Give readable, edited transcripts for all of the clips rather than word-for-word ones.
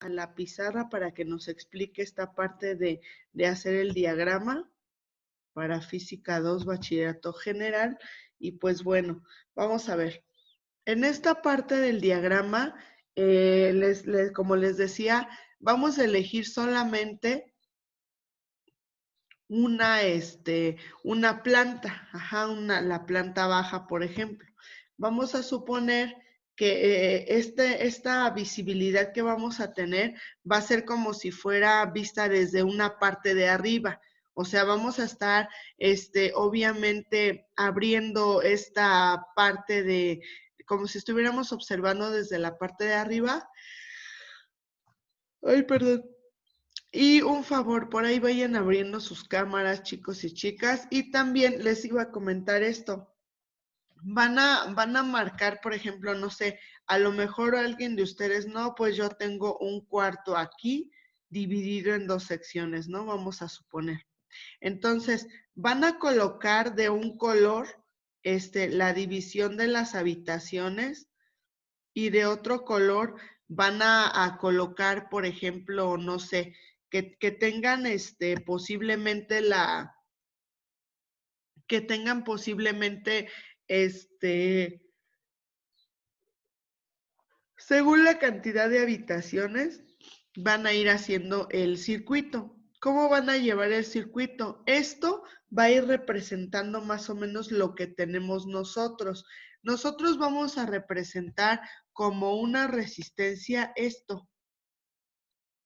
a la pizarra para que nos explique esta parte de hacer el diagrama para Física 2, Bachillerato General. Y pues bueno, vamos a ver. En esta parte del diagrama, como les decía, vamos a elegir solamente una planta, la planta baja, por ejemplo. Vamos a suponer que esta visibilidad que vamos a tener va a ser como si fuera vista desde una parte de arriba. O sea, vamos a estar, obviamente, abriendo esta parte como si estuviéramos observando desde la parte de arriba. Ay, perdón. Y un favor, por ahí vayan abriendo sus cámaras, chicos y chicas. Y también les iba a comentar esto. Van a marcar, por ejemplo, no sé, a lo mejor alguien de ustedes, no, pues yo tengo un cuarto aquí dividido en dos secciones, ¿no? Vamos a suponer. Entonces, van a colocar de un color, la división de las habitaciones y de otro color van a colocar, por ejemplo, no sé, que tengan posiblemente que tengan posiblemente según la cantidad de habitaciones, van a ir haciendo el circuito. ¿Cómo van a llevar el circuito? Esto va a ir representando más o menos lo que tenemos nosotros. Nosotros vamos a representar como una resistencia esto.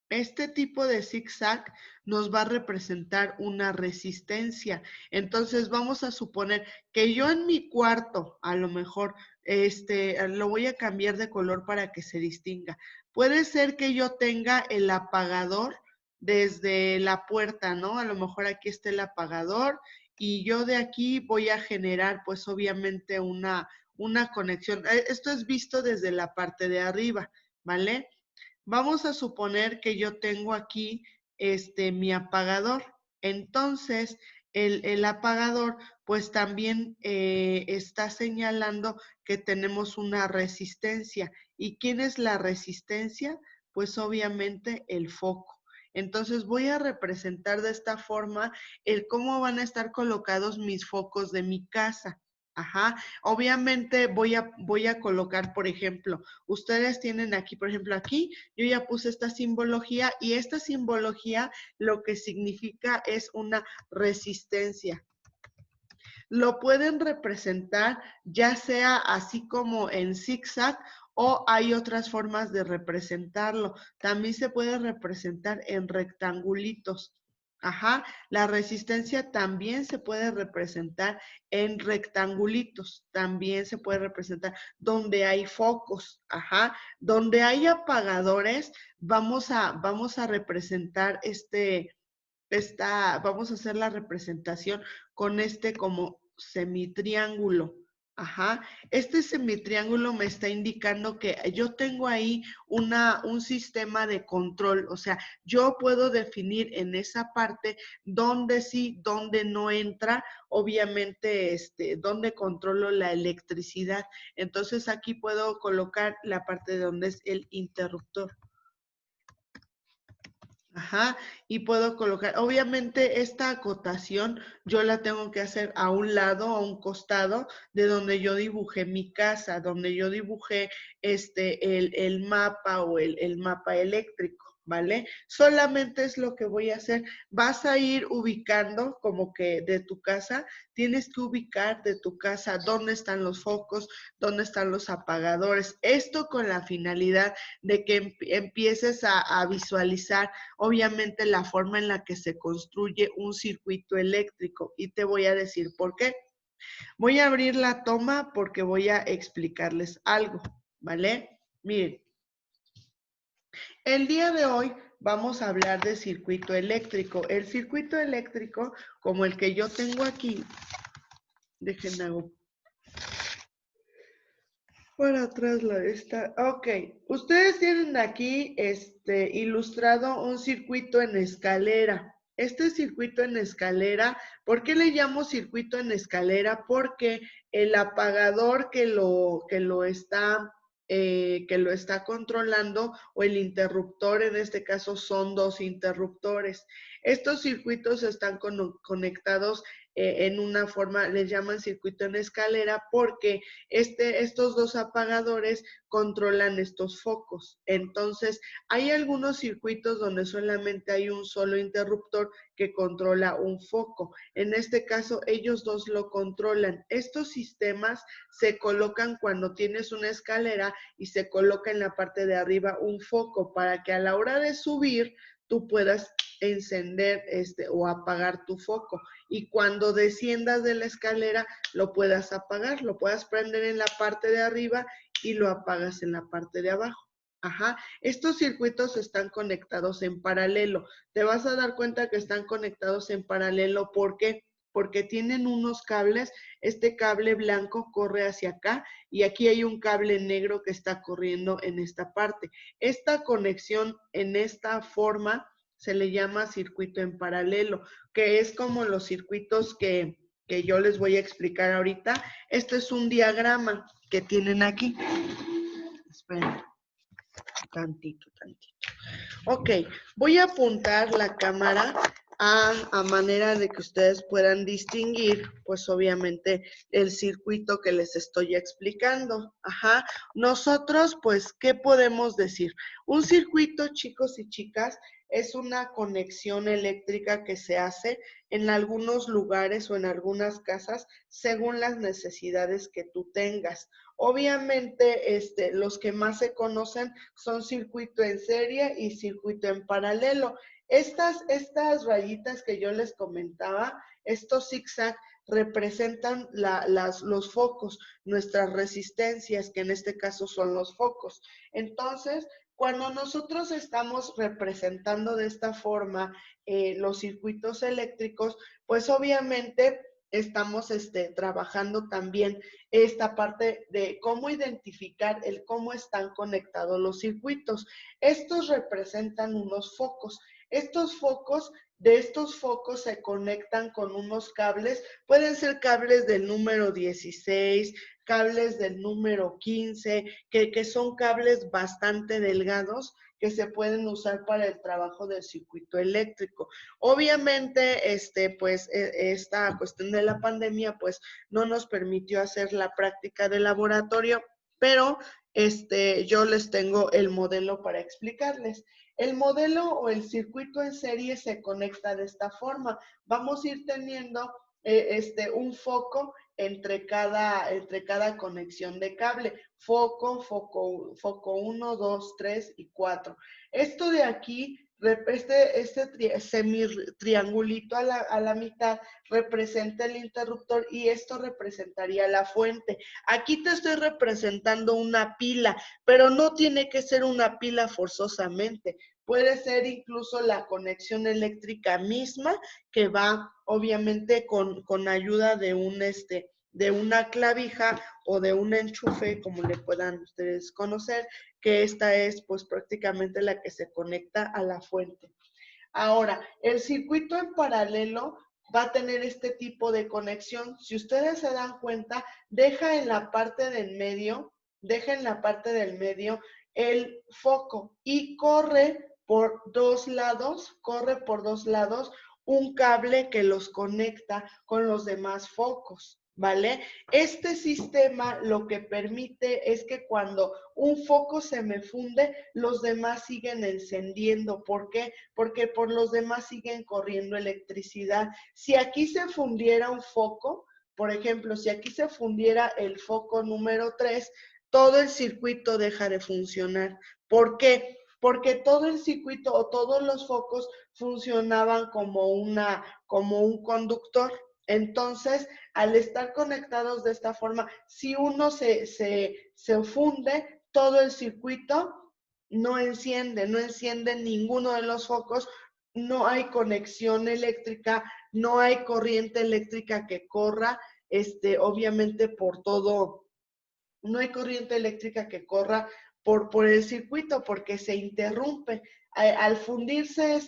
Este tipo de zigzag nos va a representar una resistencia. Entonces vamos a suponer que yo en mi cuarto, a lo mejor, lo voy a cambiar de color para que se distinga. Puede ser que yo tenga el apagador desde la puerta, ¿no? A lo mejor aquí está el apagador y yo de aquí voy a generar, pues obviamente una conexión. Esto es visto desde la parte de arriba, ¿vale? Vamos a suponer que yo tengo aquí mi apagador. Entonces, el apagador pues también está señalando que tenemos una resistencia. ¿Y quién es la resistencia? Pues obviamente el foco. Entonces voy a representar de esta forma el cómo van a estar colocados mis focos de mi casa. Ajá, obviamente voy a colocar, por ejemplo, ustedes tienen aquí, por ejemplo, aquí yo ya puse esta simbología y esta simbología lo que significa es una resistencia. Lo pueden representar ya sea así como en zigzag o hay otras formas de representarlo. También se puede representar en rectangulitos. Ajá, la resistencia también se puede representar en rectangulitos, también se puede representar donde hay focos, ajá, donde hay apagadores, vamos a representar vamos a hacer la representación con como semitriángulo. Ajá, este semitriángulo me está indicando que yo tengo ahí un sistema de control, o sea, yo puedo definir en esa parte dónde sí, dónde no entra, obviamente, dónde controlo la electricidad. Entonces aquí puedo colocar la parte de donde es el interruptor. Ajá, y puedo colocar, obviamente esta acotación yo la tengo que hacer a un lado, a un costado de donde yo dibujé mi casa, donde yo dibujé el mapa o el mapa eléctrico, ¿vale? Solamente es lo que voy a hacer. Vas a ir ubicando como que de tu casa, tienes que ubicar de tu casa dónde están los focos, dónde están los apagadores. Esto con la finalidad de que empieces a visualizar obviamente la forma en la que se construye un circuito eléctrico y te voy a decir por qué. Voy a abrir la toma porque voy a explicarles algo, ¿vale? Miren, el día de hoy vamos a hablar de circuito eléctrico. El circuito eléctrico, como el que yo tengo aquí, déjenme hago para atrás la esta. Ok, ustedes tienen aquí ilustrado un circuito en escalera. Este circuito en escalera, ¿por qué le llamo circuito en escalera? Porque el apagador que lo está que lo está controlando, o el interruptor, en este caso son dos interruptores. Estos circuitos están conectados en una forma, les llaman circuito en escalera, porque estos dos apagadores controlan estos focos. Entonces, hay algunos circuitos donde solamente hay un solo interruptor que controla un foco. En este caso, ellos dos lo controlan. Estos sistemas se colocan cuando tienes una escalera y se coloca en la parte de arriba un foco para que a la hora de subir tú puedas encender o apagar tu foco, y cuando desciendas de la escalera lo puedas apagar, lo puedas prender en la parte de arriba y lo apagas en la parte de abajo. Ajá, estos circuitos están conectados en paralelo. Te vas a dar cuenta que están conectados en paralelo. ¿Por qué? Porque tienen unos cables. Este cable blanco corre hacia acá y aquí hay un cable negro que está corriendo en esta parte. Esta conexión en esta forma se le llama circuito en paralelo, que es como los circuitos que yo les voy a explicar ahorita. Este es un diagrama que tienen aquí. Esperen, tantito. Ok, voy a apuntar la cámara a manera de que ustedes puedan distinguir, pues obviamente, el circuito que les estoy explicando. Ajá, nosotros, pues, ¿qué podemos decir? Un circuito, chicos y chicas, es una conexión eléctrica que se hace en algunos lugares o en algunas casas según las necesidades que tú tengas. Obviamente, los que más se conocen son circuito en serie y circuito en paralelo. Estas rayitas que yo les comentaba, estos zigzag, representan los focos, nuestras resistencias, que en este caso son los focos. Entonces, cuando nosotros estamos representando de esta forma los circuitos eléctricos, pues obviamente estamos trabajando también esta parte de cómo identificar cómo están conectados los circuitos. Estos representan unos focos. De estos focos se conectan con unos cables, pueden ser cables del número 16, cables del número 15, que son cables bastante delgados que se pueden usar para el trabajo del circuito eléctrico. Obviamente, pues, esta cuestión de la pandemia, pues, no nos permitió hacer la práctica de laboratorio, pero yo les tengo el modelo para explicarles. El modelo o el circuito en serie se conecta de esta forma. Vamos a ir teniendo un foco entre cada conexión de cable. Foco 1, 2, 3 y 4. Esto de aquí, semi-triangulito a la mitad, representa el interruptor y esto representaría la fuente. Aquí te estoy representando una pila, pero no tiene que ser una pila forzosamente. Puede ser incluso la conexión eléctrica misma que va obviamente con ayuda de una clavija o de un enchufe, como le puedan ustedes conocer, que esta es pues prácticamente la que se conecta a la fuente. Ahora, el circuito en paralelo va a tener este tipo de conexión. Si ustedes se dan cuenta, deja en la parte del medio el foco y corre por dos lados un cable que los conecta con los demás focos. ¿Vale? Este sistema lo que permite es que cuando un foco se me funde, los demás siguen encendiendo. ¿Por qué? Porque por los demás siguen corriendo electricidad. Si aquí se fundiera un foco, por ejemplo, si aquí se fundiera el foco número 3, todo el circuito deja de funcionar. ¿Por qué? Porque todo el circuito o todos los focos funcionaban como un conductor. Entonces, al estar conectados de esta forma, si uno se funde, todo el circuito no enciende ninguno de los focos, no hay conexión eléctrica, no hay corriente eléctrica que corra, obviamente por todo, no hay corriente eléctrica que corra por el circuito porque se interrumpe. Al fundirse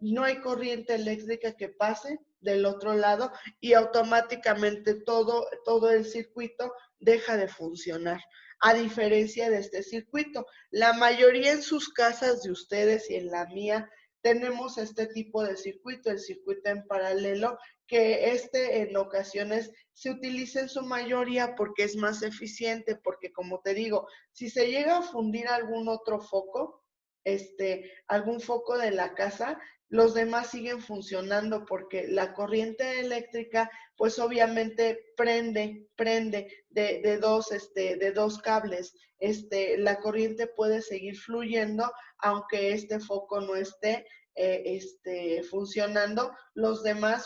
no hay corriente eléctrica que pase del otro lado y automáticamente todo el circuito deja de funcionar. a diferencia de este circuito. La mayoría en sus casas de ustedes y en la mía tenemos este tipo de circuito, el circuito en paralelo, que en ocasiones se utiliza en su mayoría porque es más eficiente, porque como te digo, si se llega a fundir algún otro foco, algún foco de la casa, los demás siguen funcionando porque la corriente eléctrica, pues obviamente prende de dos cables. La corriente puede seguir fluyendo aunque este foco no esté funcionando,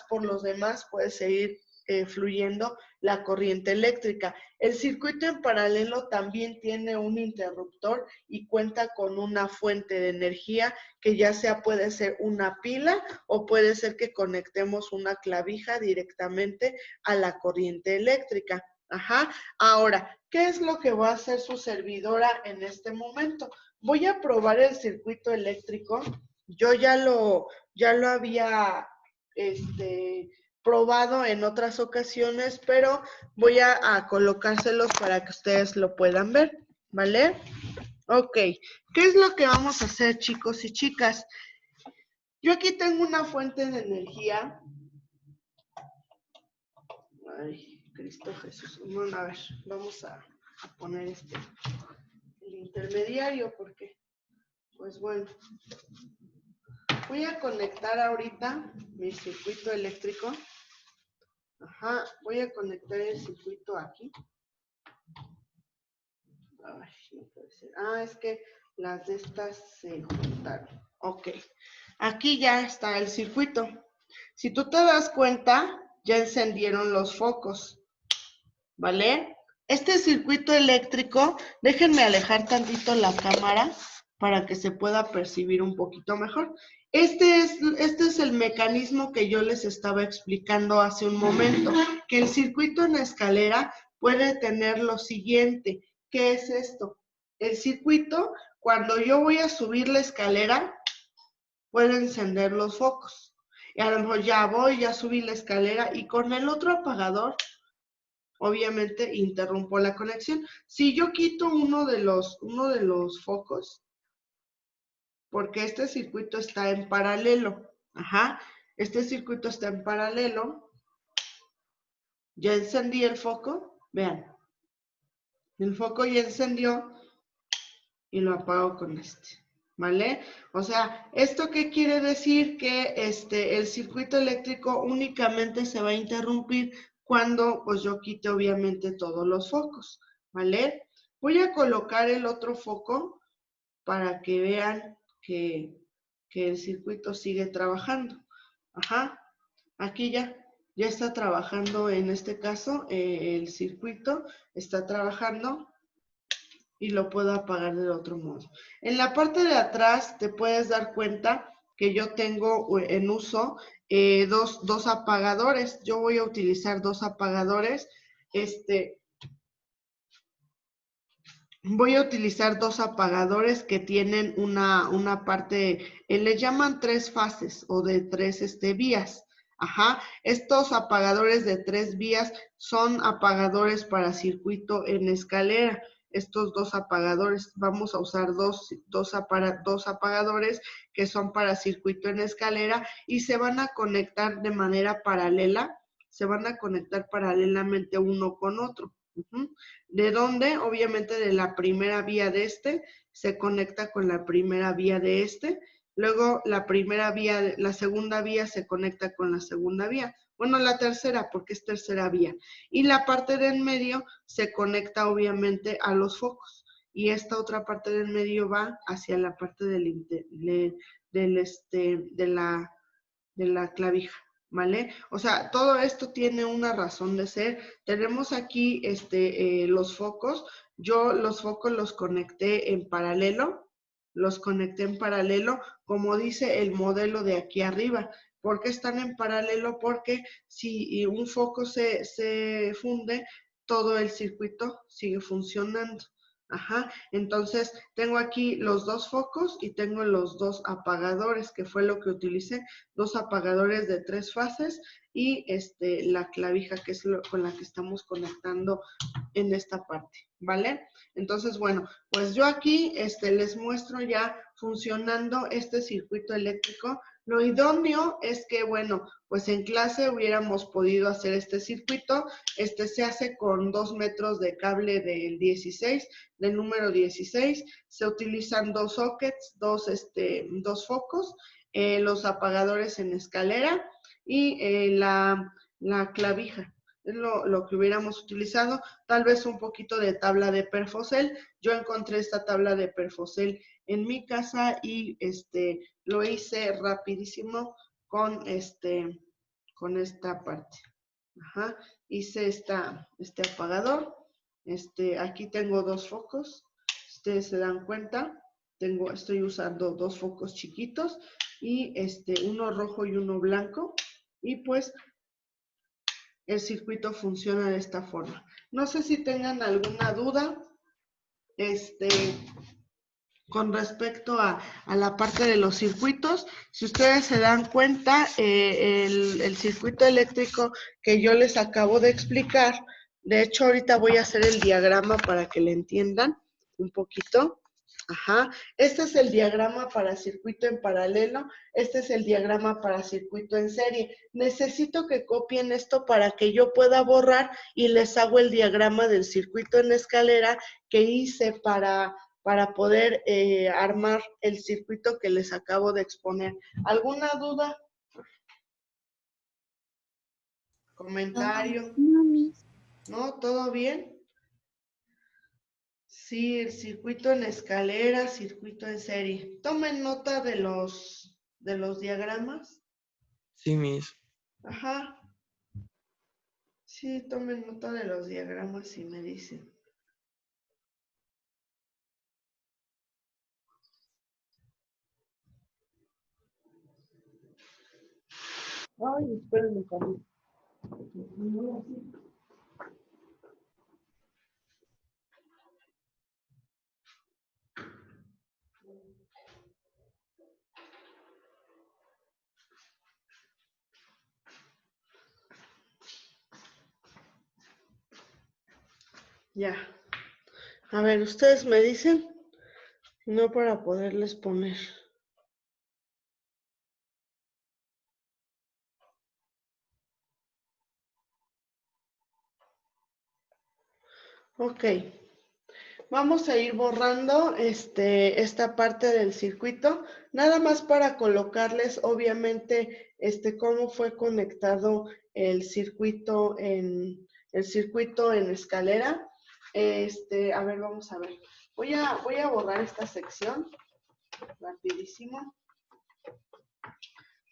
por los demás puede seguir fluyendo la corriente eléctrica. El circuito en paralelo también tiene un interruptor y cuenta con una fuente de energía que ya sea puede ser una pila o puede ser que conectemos una clavija directamente a la corriente eléctrica. Ajá. Ahora, ¿qué es lo que va a hacer su servidora en este momento? Voy a probar el circuito eléctrico. Yo ya lo había probado en otras ocasiones, pero voy a colocárselos para que ustedes lo puedan ver, ¿vale? Ok, ¿qué es lo que vamos a hacer, chicos y chicas? Yo aquí tengo una fuente de energía. Ay, Cristo Jesús. Bueno, a ver, vamos a poner el intermediario, porque, pues bueno, voy a conectar ahorita mi circuito eléctrico. Ajá, voy a conectar el circuito aquí. Ay, no puede ser. Ah, es que las de estas se juntaron. Ok, aquí ya está el circuito. Si tú te das cuenta, ya encendieron los focos, ¿vale? Este circuito eléctrico, déjenme alejar tantito la cámara para que se pueda percibir un poquito mejor. Este es el mecanismo que yo les estaba explicando hace un momento, que el circuito en escalera puede tener lo siguiente. ¿Qué es esto? El circuito, cuando yo voy a subir la escalera, puede encender los focos. Y a lo mejor ya subí la escalera y con el otro apagador, obviamente interrumpo la conexión. Si yo quito uno de los focos, porque este circuito está en paralelo, ajá, este circuito está en paralelo, ya encendí el foco, vean, el foco ya encendió y lo apago con ¿vale? O sea, ¿esto qué quiere decir? Que el circuito eléctrico únicamente se va a interrumpir cuando pues yo quite obviamente todos los focos, ¿vale? Voy a colocar el otro foco para que vean que el circuito sigue trabajando. Ajá, aquí ya está trabajando en este caso, el circuito está trabajando y lo puedo apagar del otro modo. En la parte de atrás te puedes dar cuenta que yo tengo en uso dos apagadores. Yo voy a utilizar dos apagadores. Voy a utilizar dos apagadores que tienen una parte, le llaman tres fases o de tres vías. Ajá, estos apagadores de 3 vías son apagadores para circuito en escalera. Estos dos apagadores, vamos a usar dos apagadores que son para circuito en escalera y se van a conectar de manera paralela, se van a conectar paralelamente uno con otro. ¿De dónde? Obviamente de la primera vía de se conecta con la primera vía de luego la segunda vía se conecta con la segunda vía. Bueno, la tercera, porque es tercera vía. Y la parte de en medio se conecta obviamente a los focos. Y esta otra parte del medio va hacia la parte de la clavija. ¿Vale? O sea, todo esto tiene una razón de ser. Tenemos aquí los focos. Yo los focos los conecté en paralelo. Como dice el modelo de aquí arriba. ¿Por qué están en paralelo? Porque si un foco se funde, todo el circuito sigue funcionando. Ajá, entonces tengo aquí los dos focos y tengo los dos apagadores, que fue lo que utilicé, dos apagadores de 3 fases y la clavija, que es con la que estamos conectando en esta parte, ¿vale? Entonces, bueno, pues yo aquí les muestro ya funcionando este circuito eléctrico. Lo idóneo es que, bueno, pues en clase hubiéramos podido hacer este circuito. Se hace con 2 metros de cable del 16, del número 16. Se utilizan 2 sockets, dos focos, los apagadores en escalera y la clavija. Es lo que hubiéramos utilizado, tal vez un poquito de tabla de Perfocel. Yo encontré esta tabla de Perfocel en mi casa y lo hice rapidísimo con esta parte. Ajá. Hice este apagador. Aquí tengo dos focos. Ustedes se dan cuenta, estoy usando dos focos chiquitos y uno rojo y uno blanco. Y pues el circuito funciona de esta forma. No sé si tengan alguna duda con respecto a la parte de los circuitos. Si ustedes se dan cuenta, el circuito eléctrico que yo les acabo de explicar, de hecho ahorita voy a hacer el diagrama para que le entiendan un poquito. Ajá, este es el diagrama para circuito en paralelo, este es el diagrama para circuito en serie. Necesito que copien esto para que yo pueda borrar y les hago el diagrama del circuito en escalera que hice para poder armar el circuito que les acabo de exponer. ¿Alguna duda? ¿Comentario? No, Miss. ¿No? ¿Todo bien? Sí, el circuito en escalera, circuito en serie. Tomen nota de los diagramas. Sí, Miss. Ajá. Sí, tomen nota de los diagramas y me dicen. Ay, espérenme, Camila. Ya. A ver, ustedes me dicen, no para poderles poner. Ok. Vamos a ir borrando esta parte del circuito, nada más para colocarles, obviamente, cómo fue conectado el circuito en escalera. A ver, vamos a ver. Voy a borrar esta sección rapidísimo.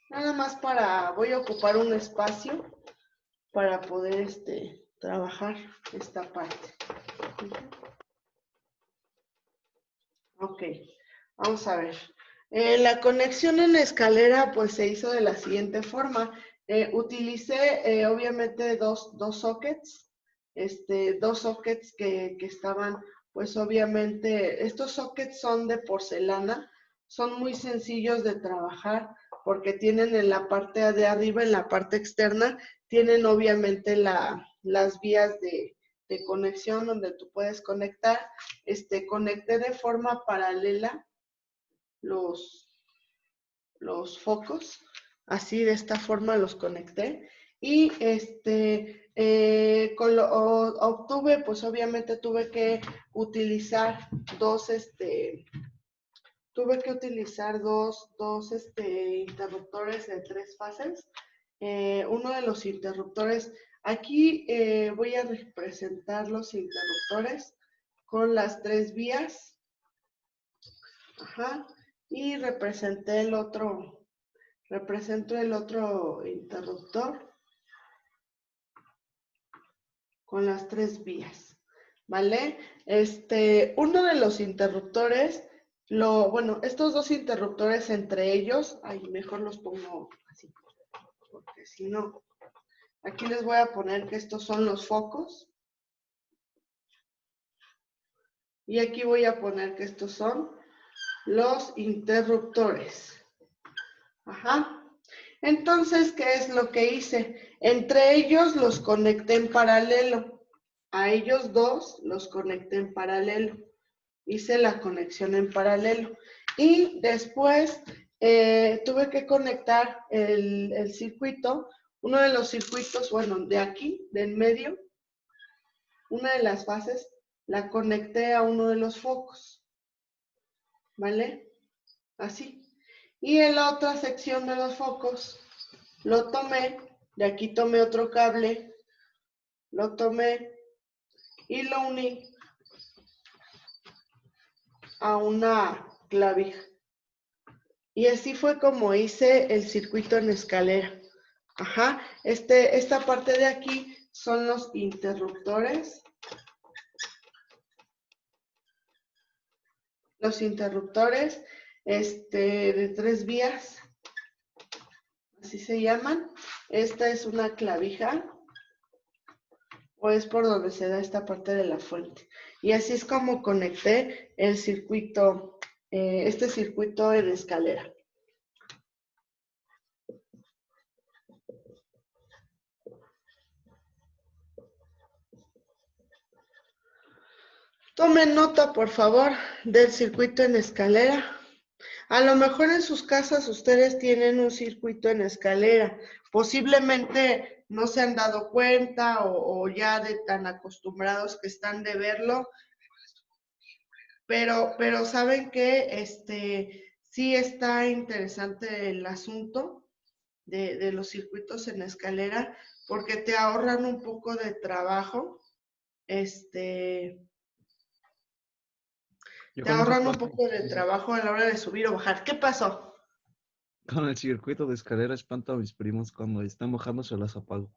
Nada más voy a ocupar un espacio para poder trabajar esta parte. Ok, vamos a ver. La conexión en escalera pues se hizo de la siguiente forma. Utilicé obviamente dos sockets, dos sockets que estaban pues obviamente, estos sockets son de porcelana, son muy sencillos de trabajar porque tienen en la parte de arriba, en la parte externa, tienen obviamente las vías de conexión donde tú puedes conectar. Conecté de forma paralela los focos, así de esta forma los conecté y obtuve, pues obviamente tuve que utilizar dos interruptores de 3 fases. Uno de los interruptores, aquí voy a representar los interruptores con las 3 vías. Ajá. Y represento el otro interruptor con las 3 vías. ¿Vale? Uno de los interruptores, bueno, estos dos interruptores entre ellos, mejor los pongo así, porque si no, aquí les voy a poner que estos son los focos. Y aquí voy a poner que estos son los interruptores. Ajá. Entonces, ¿qué es lo que hice? Entre ellos los conecté en paralelo. A ellos dos los conecté en paralelo. Hice la conexión en paralelo. Y después tuve que conectar el circuito, uno de los circuitos, bueno, de aquí, de en medio, una de las fases, la conecté a uno de los focos. ¿Vale? Así. Y en la otra sección de los focos, lo tomé, de aquí tomé otro cable, lo tomé y lo uní a una clavija. Y así fue como hice el circuito en escalera. Ajá, esta parte de aquí son los interruptores. Los interruptores de 3 vías, así se llaman. Esta es una clavija, o es por donde se da esta parte de la fuente. Y así es como conecté el circuito, este circuito en escalera. Tomen nota, por favor, del circuito en escalera. A lo mejor en sus casas ustedes tienen un circuito en escalera. Posiblemente no se han dado cuenta o ya de tan acostumbrados que están de verlo, pero saben que sí está interesante el asunto de los circuitos en escalera porque te ahorran un poco de trabajo. Yo Te con esa ahorran un parte, poco de trabajo a la hora de subir o bajar. ¿Qué pasó? con el circuito de escalera espanto a mis primos cuando están bajando, se las apago.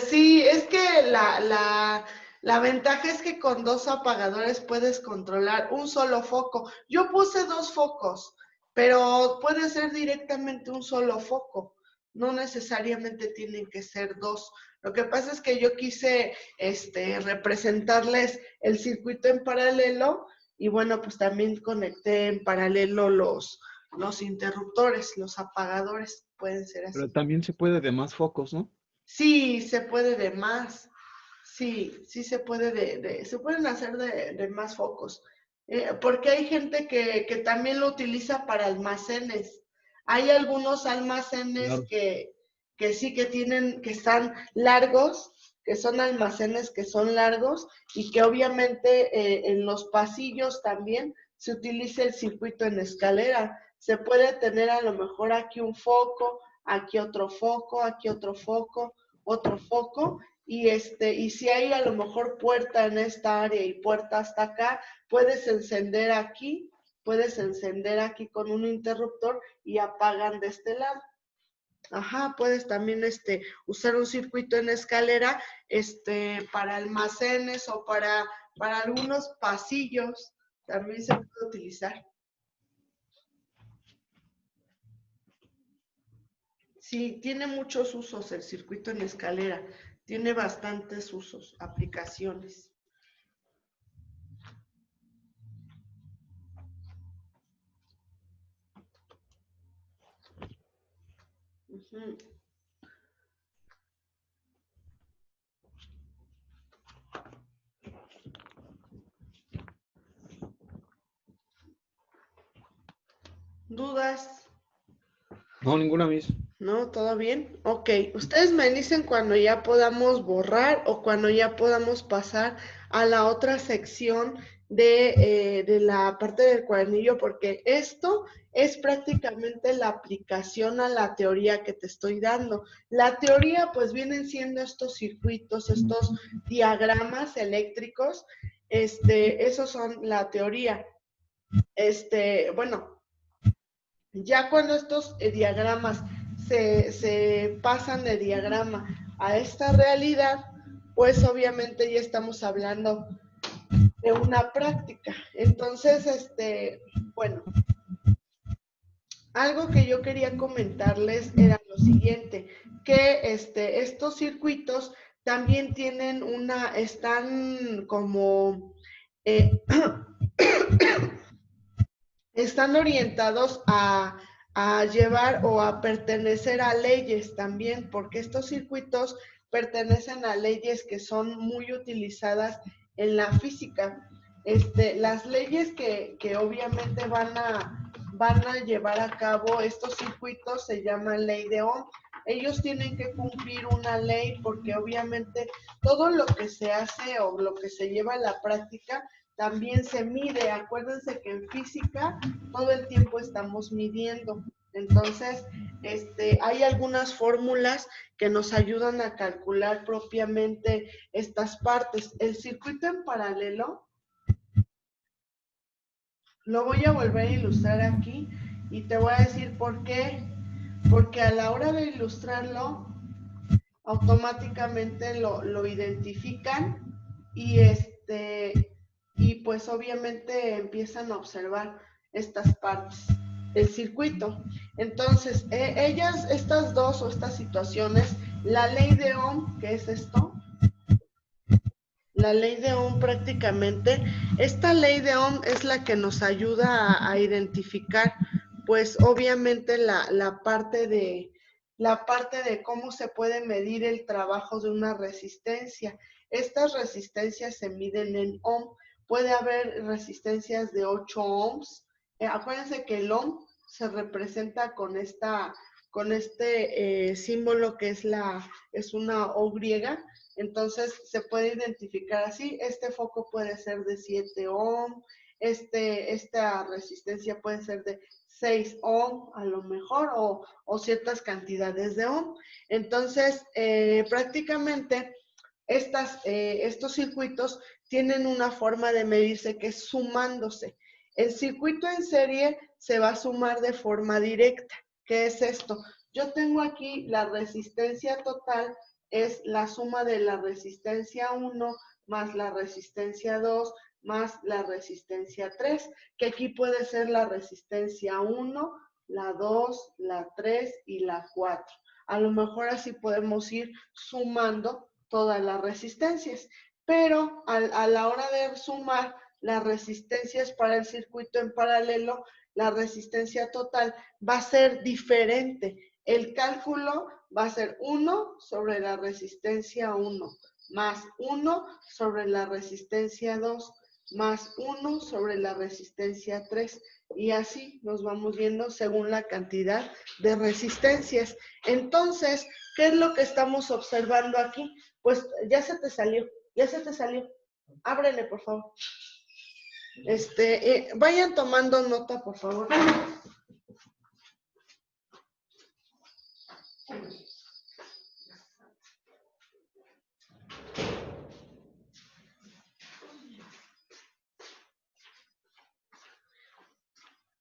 Sí, es que la ventaja es que con 2 apagadores puedes controlar un solo foco. Yo puse 2 focos, pero puede ser directamente un solo foco. No necesariamente tienen que ser 2. Lo que pasa es que yo quise representarles el circuito en paralelo y bueno, pues también conecté en paralelo los interruptores, los apagadores, pueden ser Pero así. también se puede de más focos, ¿no? Sí, se puede de más. Sí se puede se pueden hacer de más focos. Porque hay gente que también lo utiliza para almacenes. Hay algunos almacenes Claro. que sí que tienen, que están largos, que son almacenes que son largos y que obviamente en los pasillos también se utiliza el circuito en escalera. Se puede tener a lo mejor aquí un foco, aquí otro foco, aquí otro foco, y si hay a lo mejor puerta en esta área y puerta hasta acá, puedes encender aquí con un interruptor y apagan de este lado. Ajá, puedes también usar un circuito en escalera para almacenes o para algunos pasillos, también se puede utilizar. Sí, tiene muchos usos el circuito en escalera, tiene bastantes usos, aplicaciones. Ujú. ¿Dudas? No, ninguna mis. ¿No? ¿Todo bien? Ok, ustedes me dicen cuando ya podamos borrar o cuando ya podamos pasar a la otra sección de la parte del cuadernillo, porque esto es prácticamente la aplicación a la teoría que te estoy dando. La teoría pues vienen siendo estos circuitos, estos diagramas eléctricos, esos son la teoría. Bueno, ya cuando estos diagramas se pasan de diagrama a esta realidad, pues obviamente ya estamos hablando de una práctica. Entonces, bueno, algo que yo quería comentarles era lo siguiente, que estos circuitos también tienen están como, eh, están orientados a llevar o a pertenecer a leyes también, porque estos circuitos pertenecen a leyes que son muy utilizadas en la física. Las leyes que obviamente van a llevar a cabo estos circuitos se llaman ley de Ohm. Ellos tienen que cumplir una ley porque obviamente todo lo que se hace o lo que se lleva a la práctica también se mide. Acuérdense que en física todo el tiempo estamos midiendo. Entonces, hay algunas fórmulas que nos ayudan a calcular propiamente estas partes. El circuito en paralelo lo voy a volver a ilustrar aquí y te voy a decir por qué. Porque a la hora de ilustrarlo, automáticamente lo identifican y y pues obviamente empiezan a observar estas partes del circuito. Entonces, estas dos o estas situaciones, la ley de Ohm, que es esto, la ley de Ohm prácticamente, esta ley de Ohm es la que nos ayuda a identificar, pues obviamente la parte de cómo se puede medir el trabajo de una resistencia. Estas resistencias se miden en ohm. Puede haber resistencias de 8 ohms. Acuérdense que el ohm se representa con este símbolo que es una O griega. Entonces se puede identificar así. Este foco puede ser de 7 ohm. Esta resistencia puede ser de 6 ohm a lo mejor o ciertas cantidades de ohm. Entonces, prácticamente estos circuitos tienen una forma de medirse que es sumándose. El circuito en serie se va a sumar de forma directa. ¿Qué es esto? Yo tengo aquí la resistencia total, es la suma de la resistencia 1 más la resistencia 2 más la resistencia 3, que aquí puede ser la resistencia 1, la 2, la 3 y la 4. A lo mejor así podemos ir sumando todas las resistencias, pero a la hora de sumar las resistencias para el circuito en paralelo, la resistencia total va a ser diferente. El cálculo va a ser 1 sobre la resistencia 1 más 1 sobre la resistencia 2 más 1 sobre la resistencia 3 y así nos vamos viendo según la cantidad de resistencias. Entonces, ¿qué es lo que estamos observando aquí? Pues ya se te salió, ya se te salió. Ábrele, por favor. Vayan tomando nota, por favor.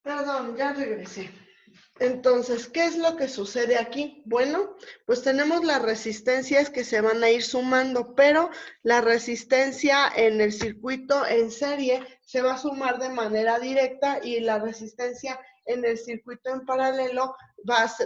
Perdón, ya regresé. Entonces, ¿qué es lo que sucede aquí? Bueno, pues tenemos las resistencias que se van a ir sumando, pero la resistencia en el circuito en serie se va a sumar de manera directa y la resistencia en el circuito en paralelo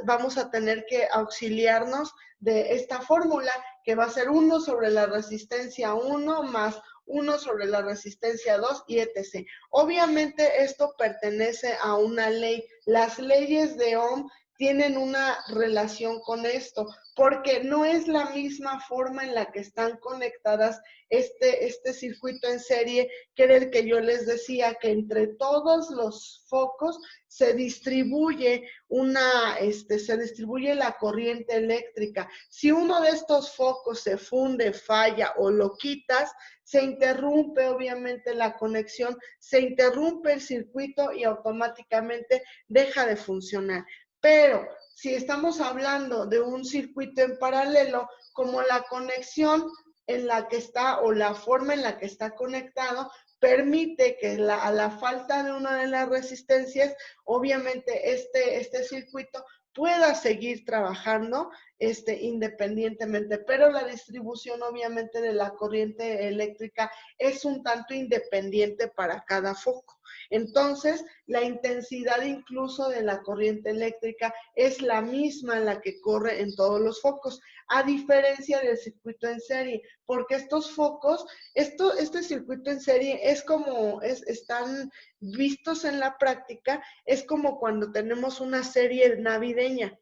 vamos a tener que auxiliarnos de esta fórmula que va a ser 1 sobre la resistencia 1 más 1 sobre la resistencia 2 y etc. Obviamente esto pertenece a una ley. Las leyes de Ohm tienen una relación con esto, porque no es la misma forma en la que están conectadas este circuito en serie, que era el que yo les decía, que entre todos los focos se distribuye se distribuye la corriente eléctrica. Si uno de estos focos se funde, falla o lo quitas, se interrumpe obviamente la conexión, se interrumpe el circuito y automáticamente deja de funcionar. Pero si estamos hablando de un circuito en paralelo, como la conexión en la que está o la forma en la que está conectado, permite que a la falta de una de las resistencias, obviamente este circuito pueda seguir trabajando independientemente, pero la distribución obviamente de la corriente eléctrica es un tanto independiente para cada foco. Entonces, la intensidad incluso de la corriente eléctrica es la misma la que corre en todos los focos, a diferencia del circuito en serie, porque estos focos, este circuito en serie es como, están vistos en la práctica, es como cuando tenemos una serie navideña.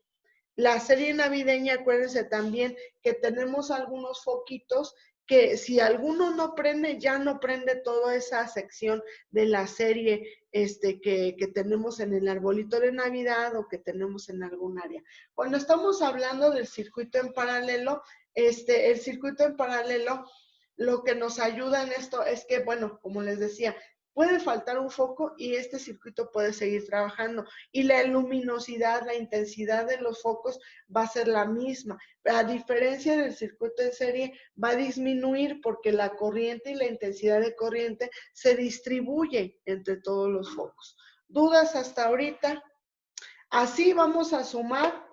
La serie navideña, acuérdense también que tenemos algunos foquitos que si alguno no prende, ya no prende toda esa sección de la serie que tenemos en el arbolito de Navidad o que tenemos en algún área. Cuando estamos hablando del circuito en paralelo, el circuito en paralelo, lo que nos ayuda en esto es que, bueno, como les decía, puede faltar un foco y este circuito puede seguir trabajando. Y la luminosidad, la intensidad de los focos va a ser la misma. A diferencia del circuito en serie, va a disminuir porque la corriente y la intensidad de corriente se distribuye entre todos los focos. ¿Dudas hasta ahorita? Así vamos a sumar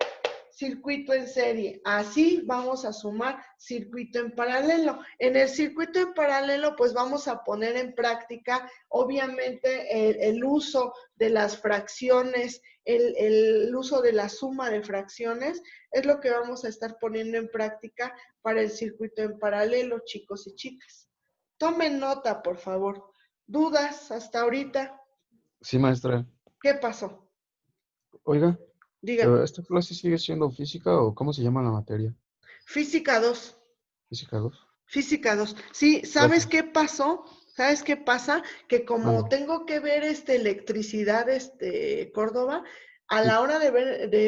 circuito en serie. Así vamos a sumar circuito en paralelo. En el circuito en paralelo, pues vamos a poner en práctica, obviamente, el uso de las fracciones, el uso de la suma de fracciones, es lo que vamos a estar poniendo en práctica para el circuito en paralelo, chicos y chicas. Tomen nota, por favor. ¿Dudas hasta ahorita? Sí, maestra. ¿Qué pasó? Oiga, Díganme. ¿esta clase sigue siendo física o cómo se llama la materia? Física 2. Física 2. Física 2. Sí, ¿sabes Gracias. qué pasó? ¿Sabes qué pasa? Que como Mande. tengo que ver electricidad, Córdoba, a Sí. la hora de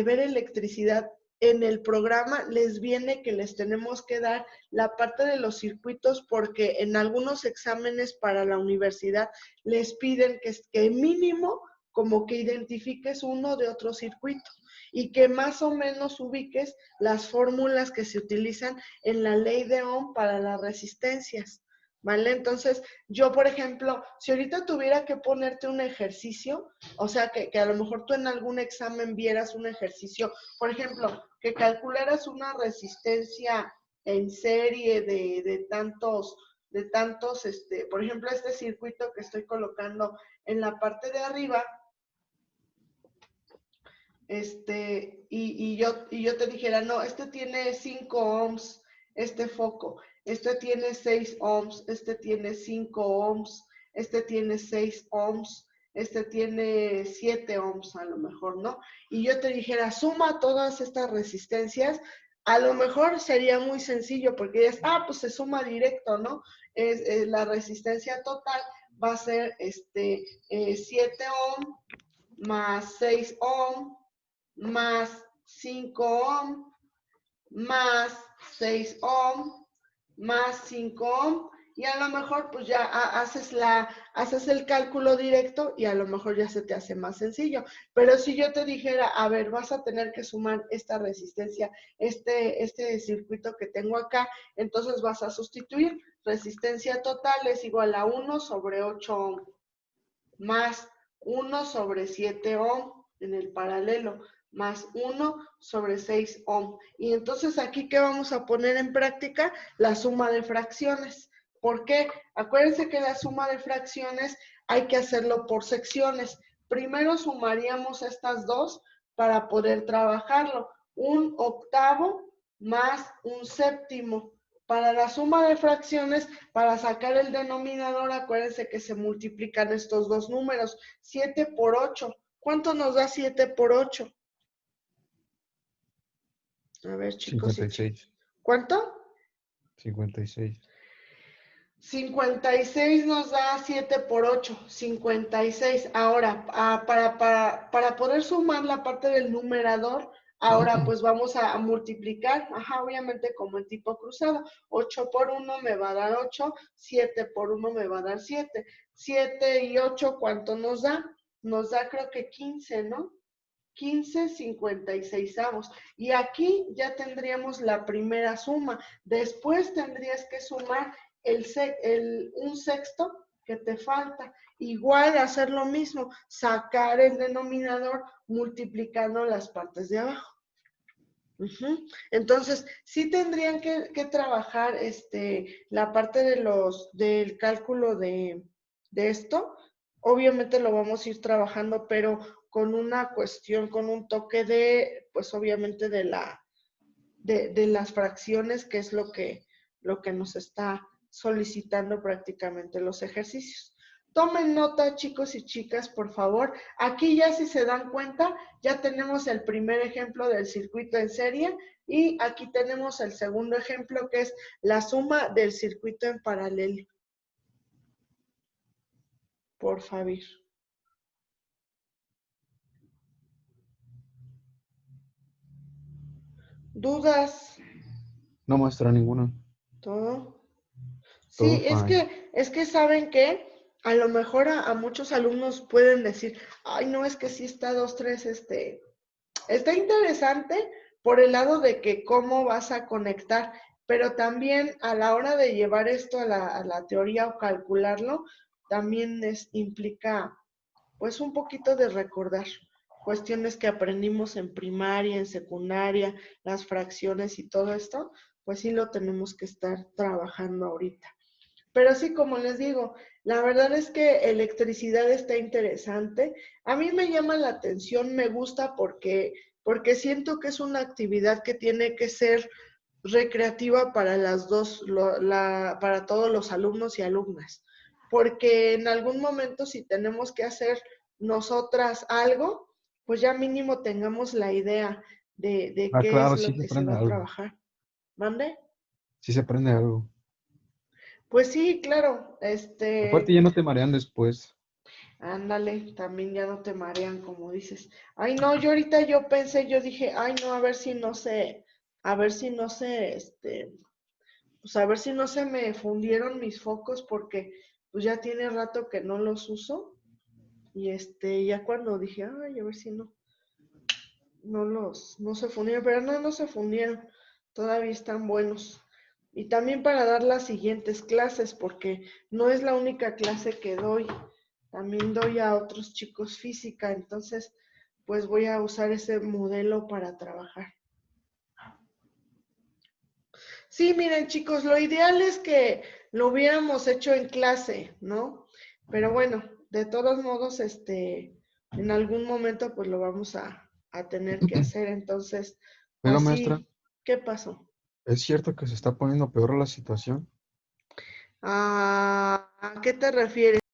ver electricidad en el programa les viene que les tenemos que dar la parte de los circuitos porque en algunos exámenes para la universidad les piden que mínimo como que identifiques uno de otro circuito y que más o menos ubiques las fórmulas que se utilizan en la ley de Ohm para las resistencias, ¿vale? Entonces, yo, por ejemplo, si ahorita tuviera que ponerte un ejercicio, o sea, que a lo mejor tú en algún examen vieras un ejercicio, por ejemplo, que calcularas una resistencia en serie de tantos, por ejemplo, este circuito que estoy colocando en la parte de arriba, y yo te dijera, no, este tiene 5 ohms, este foco, este tiene 6 ohms, este tiene 5 ohms, este tiene 6 ohms, este tiene 7 ohms a lo mejor, ¿no? Y yo te dijera, suma todas estas resistencias, a lo mejor sería muy sencillo porque dices, pues se suma directo, ¿no? La resistencia total va a ser 7 ohm más 6 ohm más 5 ohm, más 6 ohm, más 5 ohm, y a lo mejor pues ya haces el cálculo directo y a lo mejor ya se te hace más sencillo. Pero si yo te dijera, a ver, vas a tener que sumar esta resistencia, este circuito que tengo acá, entonces vas a sustituir resistencia total es igual a 1 sobre 8 ohm, más 1 sobre 7 ohm en el paralelo, más 1 sobre 6 ohm. Y entonces aquí, ¿qué vamos a poner en práctica? La suma de fracciones. ¿Por qué? Acuérdense que la suma de fracciones hay que hacerlo por secciones. Primero sumaríamos estas dos para poder trabajarlo. Un octavo más un séptimo. Para la suma de fracciones, para sacar el denominador, acuérdense que se multiplican estos dos números. 7 por 8. ¿Cuánto nos da 7 por 8? A ver, chicos y chicas. 56. ¿Cuánto? 56. 56 nos da 7 por 8, 56. Ahora, para poder sumar la parte del numerador, ahora pues vamos a multiplicar, obviamente como en tipo cruzado. 8 por 1 me va a dar 8, 7 por 1 me va a dar 7. 7 y 8, ¿cuánto nos da? Nos da creo que 15, ¿no? 15 56avos. Y aquí ya tendríamos la primera suma. Después tendrías que sumar un sexto que te falta. Igual hacer lo mismo, sacar el denominador multiplicando las partes de abajo. Entonces, sí tendrían que trabajar la parte del cálculo de esto. obviamente lo vamos a ir trabajando, pero con una cuestión, con un toque de, pues obviamente de las fracciones, que es lo que nos está solicitando prácticamente los ejercicios. Tomen nota, chicos y chicas, por favor. Aquí ya si se dan cuenta, ya tenemos el primer ejemplo del circuito en serie y aquí tenemos el segundo ejemplo, que es la suma del circuito en paralelo. Por favor. ¿Dudas? No muestra ninguno. ¿Todo? Todo Sí, fine. es que saben que a lo mejor a muchos alumnos pueden decir, ay, no, es que sí está 2, 3, está interesante por el lado de que cómo vas a conectar, pero también a la hora de llevar esto a la teoría o calcularlo, también implica pues un poquito de recordar cuestiones que aprendimos en primaria, en secundaria, las fracciones y todo esto, pues sí lo tenemos que estar trabajando ahorita. Pero sí, como les digo, la verdad es que electricidad está interesante. A mí me llama la atención, me gusta porque siento que es una actividad que tiene que ser recreativa para las dos, para todos los alumnos y alumnas. Porque en algún momento si tenemos que hacer nosotras algo, pues ya mínimo tengamos la idea de Ah, qué es claro, sí lo se que se aprende va a algo. trabajar. ¿Mande? Sí se aprende algo. Pues sí, claro, Aparte ya no te marean después. ándale, también ya no te marean, como dices. Ay, no, yo ahorita yo pensé, yo dije, ay, no, a ver si no se, a ver si no se, pues a ver si no se me fundieron mis focos porque pues ya tiene rato que no los uso. Y ya cuando dije, ay, a ver si no se fundieron, pero no, no se fundieron, todavía están buenos. Y también para dar las siguientes clases, porque no es la única clase que doy, también doy a otros chicos física, entonces pues voy a usar ese modelo para trabajar. Sí, miren chicos, lo ideal es que lo hubiéramos hecho en clase, ¿no? Pero bueno, de todos modos, en algún momento pues lo vamos a tener que hacer, entonces, Oiga, pues maestra, sí, ¿qué pasó? ¿es cierto que se está poniendo peor la situación? ¿A qué te refieres?